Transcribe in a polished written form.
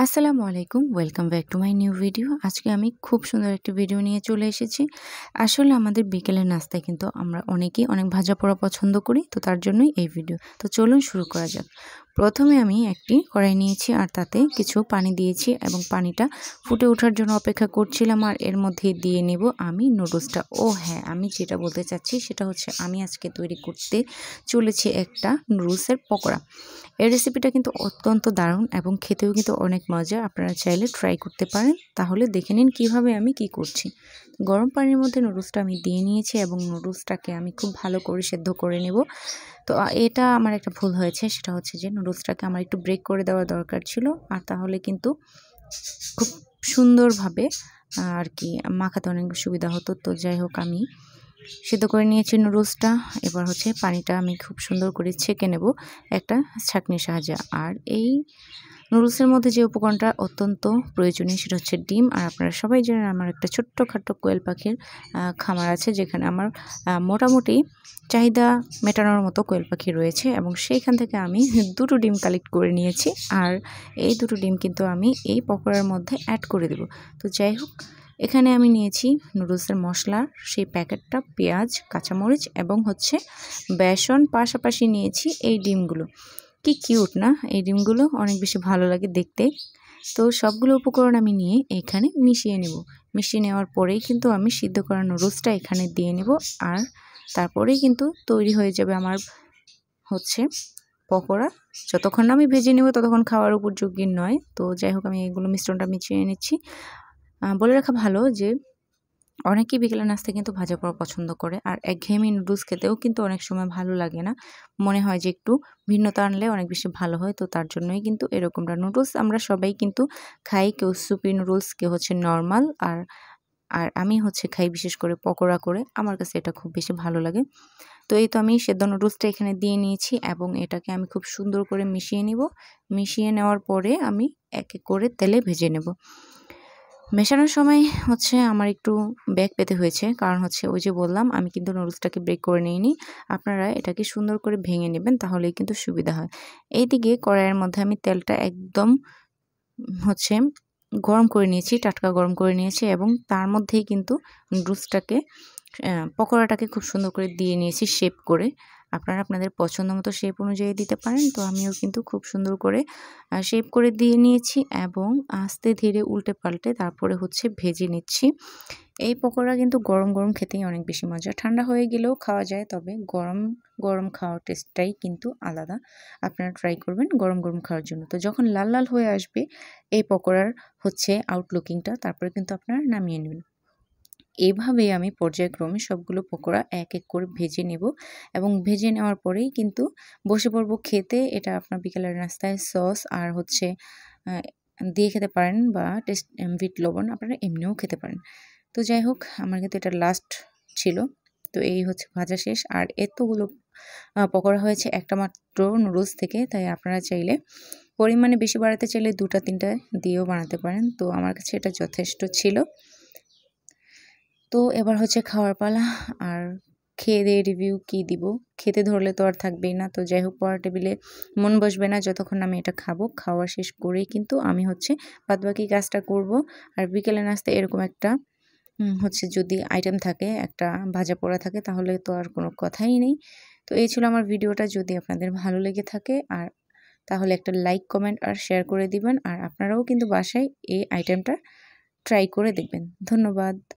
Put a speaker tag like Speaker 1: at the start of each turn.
Speaker 1: আসসালামু আলাইকুম welcome back to my new video. আজকে আমি খুব সুন্দর একটা ভিডিও নিয়ে চলে এসেছি। আসলে আমাদের বিকেলের নাস্তায় কিন্তু আমরা অনেকেই অনেক ভাজা পোড়া পছন্দ করি, তো তার জন্যই এই ভিডিও। তো চলুন শুরু করা যাক। প্রথমে আমি একটি কড়াই নিয়েছি আর তাতে কিছু পানি দিয়েছি এবং পানিটা ফুটে ওঠার জন্য অপেক্ষা করছিলাম। আর এর মধ্যে দিয়ে নেব আমি নুডলসটা। ও হ্যাঁ, আমি যেটা বলতে চাচ্ছি সেটা হচ্ছে আমি আজকে তৈরি করতে চলেছি একটা নুডলসের পকোড়া। এই রেসিপিটা কিন্তু অত্যন্ত দারুণ এবং খেতেও কিন্তু অনেক মজা। আপনারা চাইলে ট্রাই করতে পারেন। তাহলে দেখে নিন কিভাবে আমি কি করছি। গরম পানির মধ্যে নুডলসটা আমি দিয়ে নিয়েছি এবং নুডলসটাকে আমি খুব ভালো করে সেদ্ধ করে নেব। তো এটা আমার একটা ভুল হয়েছে, সেটা হচ্ছে যে নুডলসটাকে আমার একটু ব্রেক করে দেওয়া দরকার ছিল, আর তাহলে কিন্তু খুব সুন্দরভাবে আর কি মাখাতে অনেক সুবিধা হতো। তো যাই হোক, আমি সিদ্ধ করে নিয়েছি নুডলসটা। এবার হচ্ছে পানিটা আমি খুব সুন্দর করে ছেঁকে নেব একটা ছাঁকনির সাহায্যে। আর এই নুডলসের মধ্যে যে উপকরণটা অত্যন্ত প্রয়োজনীয় সেটা হচ্ছে ডিম। আর আপনারা সবাই জানেন আমার একটা ছোট্টখাট্টো কোয়েল পাখির খামার আছে, যেখানে আমার মোটামুটি চাহিদা মেটানোর মতো কোয়েল পাখি রয়েছে, এবং সেইখান থেকে আমি দুটো ডিম কালেক্ট করে নিয়েছি। আর এই দুটো ডিম কিন্তু আমি এই পকোড়ার মধ্যে অ্যাড করে দেব। তো যাই হোক, এখানে আমি নিয়েছি নুডলসের মশলার সেই প্যাকেটটা, পেঁয়াজ, কাঁচামরিচ এবং হচ্ছে বেসন, পাশাপাশি নিয়েছি এই ডিমগুলো। কি কিউট না এই ডিমগুলো, অনেক বেশি ভালো লাগে দেখতে। তো সবগুলো উপকরণ আমি নিয়ে এখানে মিশিয়ে নেব। মিশিয়ে নেওয়ার পরেই কিন্তু আমি সিদ্ধ করা নুডলসটা এখানে দিয়ে নেব। আর তারপরেই কিন্তু তৈরি হয়ে যাবে আমার হচ্ছে পকোড়া। যতক্ষণ না আমি ভেজে নেব ততক্ষণ খাওয়ার উপযোগী নয়। তো যাই হোক, আমি এগুলো মিশ্রণটা মিশিয়ে নিচ্ছি। বলে রাখা ভালো যে অনেকেই বিকেলের নাস্তায় কিন্তু ভাজা পোড়া পছন্দ করে, আর একঘেয়েমি নুডলস খেতেও কিন্তু অনেক সময় ভালো লাগে না। মনে হয় যে একটু ভিন্নতা আনলে অনেক বেশি ভালো হয়। তো তার জন্যই কিন্তু এরকমটা নুডলস আমরা সবাই কিন্তু খাই, কেউ সুপি নুডলস, কেউ হচ্ছে নর্মাল। আর আর আমি হচ্ছে খাই বিশেষ করে পকোড়া করে, আমার কাছে এটা খুব বেশি ভালো লাগে। তো এই তো আমি সেদ্ধ নুডলসটা এখানে দিয়ে নিয়েছি এবং এটাকে আমি খুব সুন্দর করে মিশিয়ে নিব। মিশিয়ে নেওয়ার পরে আমি এক এক করে তেলে ভেজে নেব। মেশানোর সময় হচ্ছে আমার একটু ব্যাক পেতে হয়েছে, কারণ হচ্ছে ওই যে বললাম আমি কিন্তু নুডলসটাকে ব্রেক করে নিইনি। আপনারা এটাকে সুন্দর করে ভেঙে নেবেন, তাহলেই কিন্তু সুবিধা হয়। এইদিকে কড়াইয়ের মধ্যে আমি তেলটা একদম হচ্ছে গরম করে নিয়েছি, টাটকা গরম করে নিয়েছি, এবং তার মধ্যেই কিন্তু নুডলসটাকে পকোড়াটাকে খুব সুন্দর করে দিয়ে নিয়েছি শেপ করে। আপনারা আপনাদের পছন্দ মতো শেপ অনুযায়ী দিতে পারেন। তো আমিও কিন্তু খুব সুন্দর করে শেপ করে দিয়ে নিয়েছি এবং আস্তে ধীরে উল্টে পাল্টে তারপরে হচ্ছে ভেজে নিচ্ছি। এই পকোড়া কিন্তু গরম গরম খেতেই অনেক বেশি মজা। ঠান্ডা হয়ে গেলেও খাওয়া যায়, তবে গরম গরম খাওয়ার টেস্টটাই কিন্তু আলাদা। আপনারা ট্রাই করবেন গরম গরম খাওয়ার জন্য। তো যখন লাল লাল হয়ে আসবে এই পকোড়ার হচ্ছে আউটলুকিংটা, তারপরে কিন্তু আপনারা নামিয়ে নেবেন। এইভাবেই আমি পর্যায়ক্রমে সবগুলো পকোড়া এক এক করে ভেজে নেব, এবং ভেজে নেওয়ার পরেই কিন্তু বসে পড়ব খেতে। এটা আপনার বিকেলের নাস্তায় সস আর হচ্ছে দিয়ে খেতে পারেন, বা টেস্ট বিট লবণ আপনারা এমনিও খেতে পারেন। তো যাই হোক, আমার কিন্তু এটা লাস্ট ছিল। তো এই হচ্ছে ভাজা শেষ। আর এতগুলো পকোড়া হয়েছে একটা মাত্র নুডলস থেকে, তাই আপনারা চাইলে পরিমাণে বেশি বাড়াতে চাইলে 2টা 3টা দিয়েও বানাতে পারেন। তো আমার কাছে এটা যথেষ্ট ছিল। তো এবার হচ্ছে খাওয়ার পালা। আর খেয়ে দিয়ে রিভিউ কী দিব, খেতে ধরলে তো আর থাকবেই না। তো যাই হোক, পড়ার টেবিলে মন বসবে না যতক্ষণ আমি এটা খাবো। খাওয়া শেষ করেই কিন্তু আমি হচ্ছে বাদবাকি কাজটা করব। আর বিকেলে নাস্তায় এরকম একটা হচ্ছে যদি আইটেম থাকে, একটা ভাজা পোড়া থাকে, তাহলে তো আর কোনো কথাই নেই। তো এই ছিল আমার ভিডিওটা। যদি আপনাদের ভালো লেগে থাকে আর তাহলে একটা লাইক, কমেন্ট আর শেয়ার করে দিবেন। আর আপনারাও কিন্তু বাসায় এই আইটেমটা ট্রাই করে দেখবেন। ধন্যবাদ।